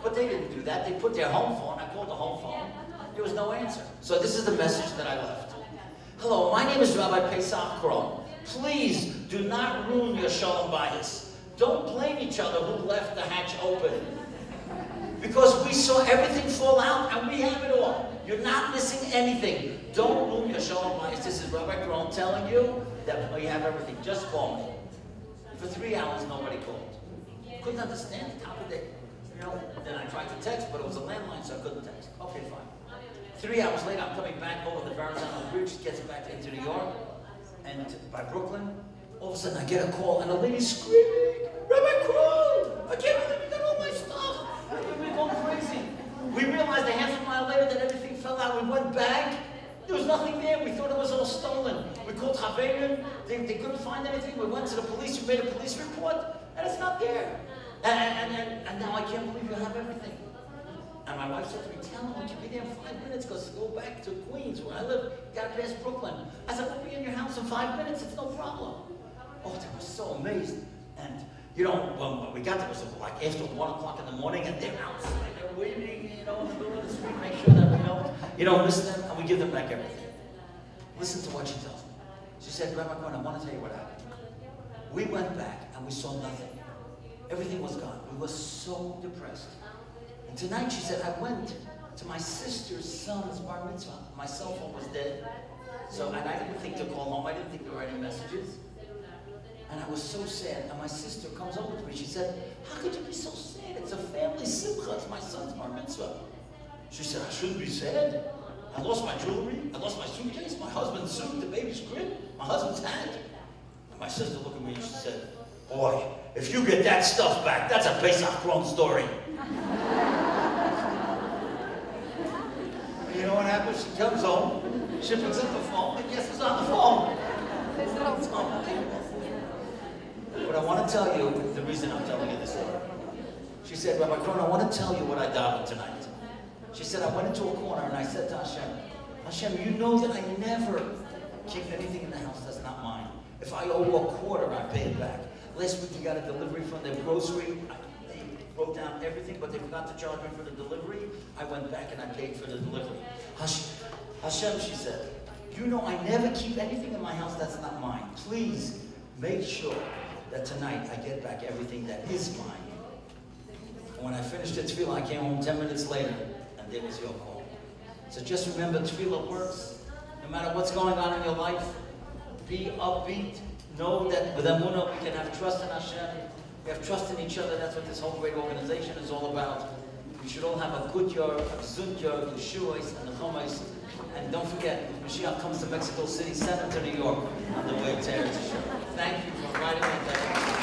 But they didn't do that. They put their home phone. I called the home phone. There was no answer. So this is the message that I left. Hello, my name is Rabbi Paysach Krohn. Please do not ruin your shalom bias. Don't blame each other who left the hatch open. Because we saw everything fall out and we have it all. You're not missing anything. Don't ruin your shalom bias. This is Rabbi Krohn telling you that we have everything. Just call me. For 3 hours, nobody called. Couldn't understand it. How could they? You know, then I tried to text, but it was a landline, so I couldn't text. Okay, fine. 3 hours later, I'm coming back over the Verrazano Bridge, gets back into New York, and by Brooklyn. All of a sudden, I get a call, and a lady screaming, Rabbi Krohn! I can't believe you got all my stuff! We're going crazy. We realized a half a mile later that everything fell out. We went back. There was nothing there. We thought it was all stolen. We called Chaverim. They couldn't find anything. We went to the police. We made a police report, and it's not there. And now I can't believe you have everything. And my wife said to me, tell him we can be there in 5 minutes because go back to Queens where I live. You got to pass Brooklyn. I said, we'll be in your house in 5 minutes. It's no problem. Oh, they were so amazed. And, you know, when we got there, it was like after 1 o'clock in the morning, and they're outside. They're waiting, you know, in the middle of the street, make sure that we don't miss them, and we give them back everything. Listen to what she tells me. She said, Rabbi Krohn, I want to tell you what happened. We went back, and we saw nothing. Everything was gone. We were so depressed. And tonight, she said, I went to my sister's son's bar mitzvah. My cell phone was dead. So, and I didn't think to call home. I didn't think there were any messages. And I was so sad. And my sister comes over to me. She said, how could you be so sad? It's a family simcha. It's my son's bar mitzvah. She said, I shouldn't be sad. I lost my jewelry. I lost my suitcase, my husband's suit, the baby's crib, my husband's hat. And my sister looked at me and she said, boy, if you get that stuff back, that's a Paysach Krohn story. You know what happens? She comes home, she picks up the phone, and guess who's on the phone? It's unbelievable. But I want to tell you the reason I'm telling you this story. She said, Rabbi Krohn, I want to tell you what I davened tonight. She said, I went into a corner and I said to Hashem, Hashem, you know that I never keep anything in the house that's not mine. If I owe a quarter, I pay it back. Last week we got a delivery from their grocery. They wrote down everything, but they forgot to charge me for the delivery. I went back and I paid for the delivery. Hashem, she said, you know I never keep anything in my house that's not mine. Please make sure that tonight I get back everything that is mine. And when I finished the tefillah, I came home 10 minutes later, and there was your call. So just remember, tefillah works. No matter what's going on in your life, be upbeat. Know that with Amunah we can have trust in Hashem. We have trust in each other. That's what this whole great organization is all about. We should all have a good year, a zut year, the shuais and the chumais. And don't forget, Mashiach comes to Mexico City, 7 to New York on the way to Eretz Yisrael. Thank you for inviting me.